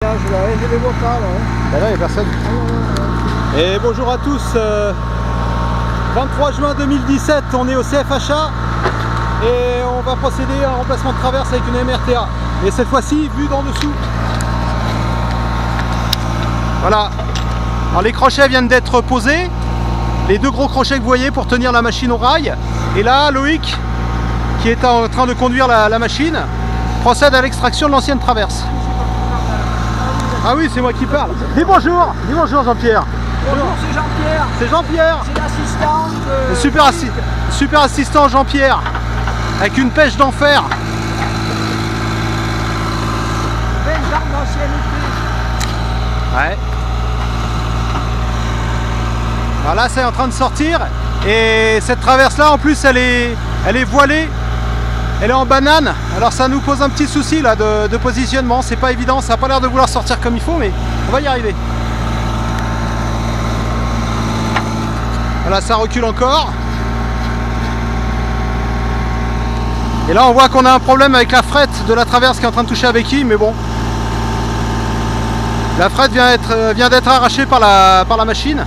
village là, je les vois pas là. Ben là, il n'y a personne. Et bonjour à tous. 23 juin 2017, on est au CFHA et on va procéder à un remplacement de traverse avec une MRTA. Et cette fois-ci, vue d'en dessous. Voilà. Alors les crochets viennent d'être posés. Les deux gros crochets que vous voyez pour tenir la machine au rail. Et là, Loïc, qui est en train de conduire la machine, procède à l'extraction de l'ancienne traverse. Ah oui, c'est moi qui parle. Dis bonjour Jean-Pierre. Bonjour, c'est Jean-Pierre. C'est Jean-Pierre. C'est l'assistant de... Super assistant Jean-Pierre. Avec une pêche d'enfer. 20 ans d'ancienneté. Ouais. Alors là, c'est en train de sortir. Et cette traverse-là, en plus, elle est voilée. Elle est en banane. Alors ça nous pose un petit souci là de positionnement. C'est pas évident. Ça n'a pas l'air de vouloir sortir comme il faut, mais on va y arriver. Voilà, ça recule encore. Et là, on voit qu'on a un problème avec la frette de la traverse qui est en train de toucher à béquille, mais bon. La frette vient d'être arrachée par la machine.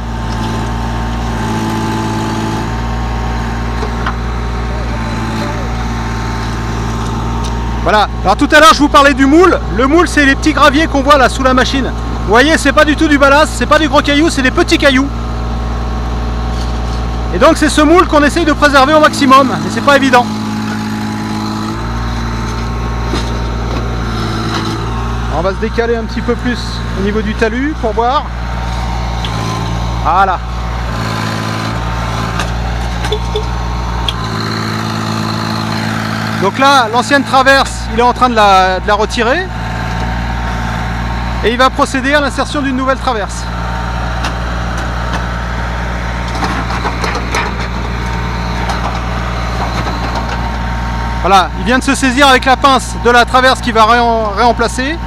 Voilà. Alors tout à l'heure, je vous parlais du moule. Le moule, c'est les petits graviers qu'on voit là sous la machine. Vous voyez, c'est pas du tout du ballast, c'est pas des gros cailloux, c'est des petits cailloux. Et donc c'est ce moule qu'on essaye de préserver au maximum, et c'est pas évident. On va se décaler un petit peu plus au niveau du talus pour voir. Voilà. Donc là, l'ancienne traverse, il est en train de la retirer. Et il va procéder à l'insertion d'une nouvelle traverse. Voilà, il vient de se saisir avec la pince de la traverse qu'il va réemplacer.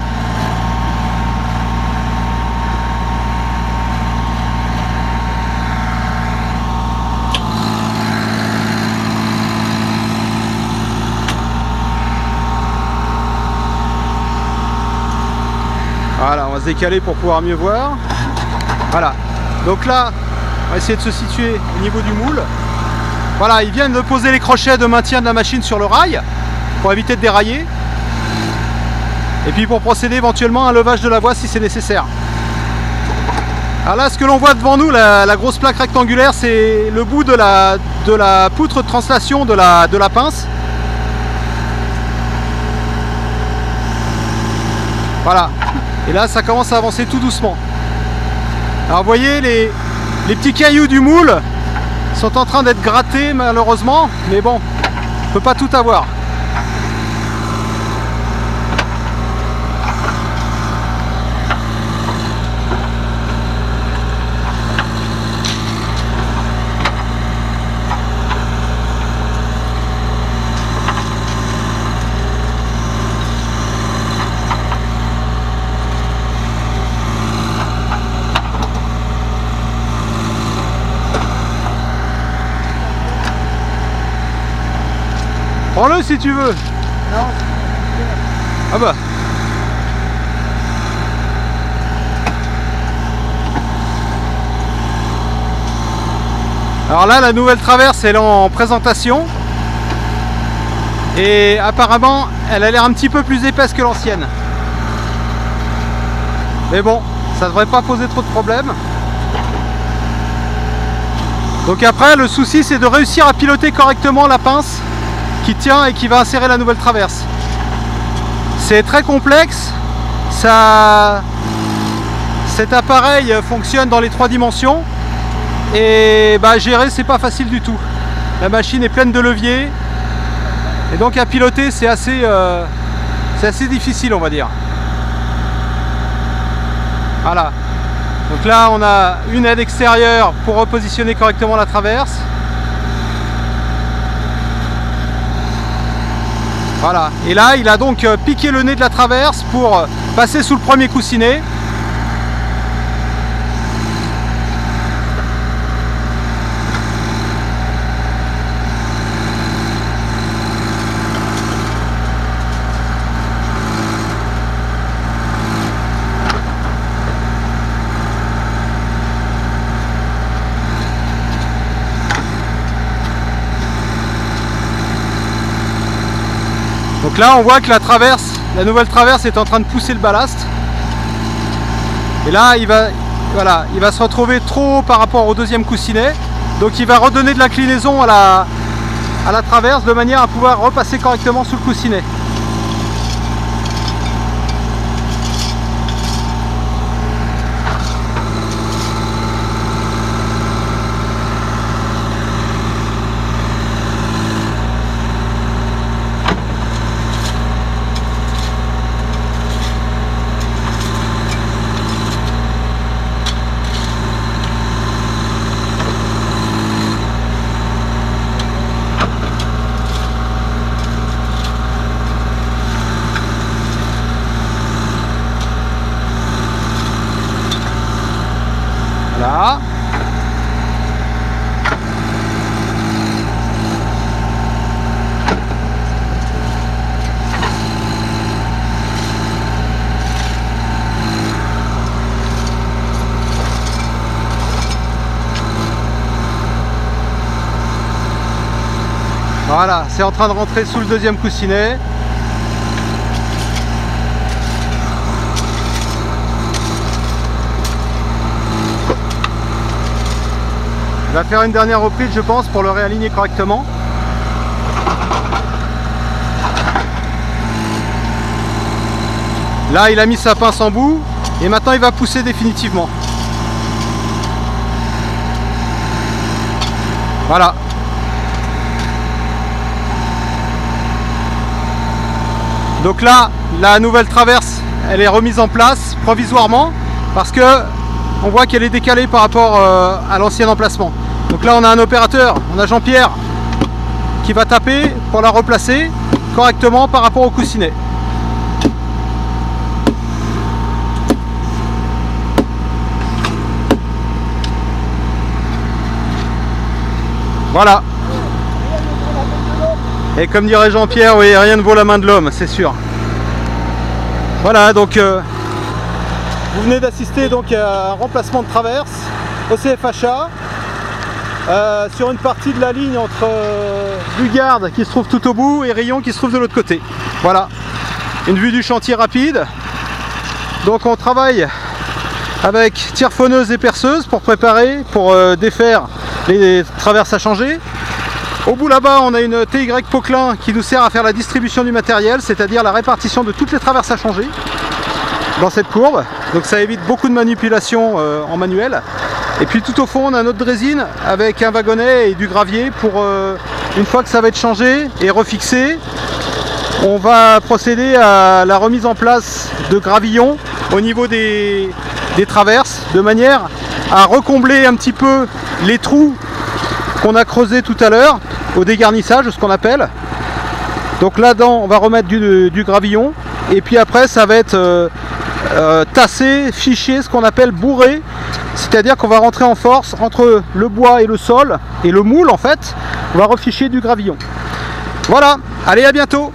Voilà, on va se décaler pour pouvoir mieux voir. Voilà, donc là, on va essayer de se situer au niveau du moule. Voilà, ils viennent de poser les crochets de maintien de la machine sur le rail pour éviter de dérailler. Et puis pour procéder éventuellement à un levage de la voie si c'est nécessaire. Alors là, ce que l'on voit devant nous, la grosse plaque rectangulaire, c'est le bout de la poutre de translation de la pince. Voilà. Et là, ça commence à avancer tout doucement. Alors vous voyez, les petits cailloux du moule sont en train d'être grattés malheureusement, mais bon, on ne peut pas tout avoir. Prends-le si tu veux. Non. Ah bah. Alors là, la nouvelle traverse, elle est en présentation. Et apparemment, elle a l'air un petit peu plus épaisse que l'ancienne. Mais bon, ça devrait pas poser trop de problèmes. Donc après, le souci, c'est de réussir à piloter correctement la pince qui tient et qui va insérer la nouvelle traverse. C'est très complexe. Cet appareil fonctionne dans les 3 dimensions et gérer, c'est pas facile du tout. La machine est pleine de leviers et donc à piloter, c'est assez difficile, on va dire. Voilà. Donc là, on a une aide extérieure pour repositionner correctement la traverse. Voilà, et là il a donc piqué le nez de la traverse pour passer sous le premier coussinet. Donc là on voit que la nouvelle traverse est en train de pousser le ballast. Et là il va se retrouver trop haut par rapport au deuxième coussinet. Donc il va redonner de l'inclinaison à la traverse de manière à pouvoir repasser correctement sous le coussinet. Là. Voilà, c'est en train de rentrer sous le deuxième coussinet. Il va faire une dernière reprise, je pense, pour le réaligner correctement. Là, il a mis sa pince en bout et maintenant il va pousser définitivement. Voilà. Donc là, la nouvelle traverse, elle est remise en place provisoirement parce que on voit qu'elle est décalée par rapport à l'ancien emplacement. Donc là on a un opérateur, on a Jean-Pierre qui va taper pour la replacer correctement par rapport au coussinet. Voilà. Et comme dirait Jean-Pierre, oui, rien ne vaut la main de l'homme, c'est sûr. Voilà, donc vous venez d'assister donc à un remplacement de traverse au CFHA sur une partie de la ligne entre Bugarde qui se trouve tout au bout et Rion qui se trouve de l'autre côté. Voilà, une vue du chantier rapide. Donc on travaille avec tire-fonneuse et perceuse pour préparer, pour défaire les traverses à changer. Au bout là-bas, on a une TY Poquelin qui nous sert à faire la distribution du matériel, c'est-à-dire la répartition de toutes les traverses à changer dans cette courbe. Donc ça évite beaucoup de manipulation en manuel. Et puis tout au fond, on a notre drésine avec un wagonnet et du gravier pour, une fois que ça va être changé et refixé, on va procéder à la remise en place de gravillons au niveau des traverses, de manière à recombler un petit peu les trous qu'on a creusés tout à l'heure, au dégarnissage, ce qu'on appelle. Donc là-dedans, on va remettre du gravillon, et puis après, ça va être tassé, fiché, ce qu'on appelle bourré, c'est-à-dire qu'on va rentrer en force entre le bois et le sol, et le moule en fait, on va reficher du gravillon. Voilà, allez, à bientôt.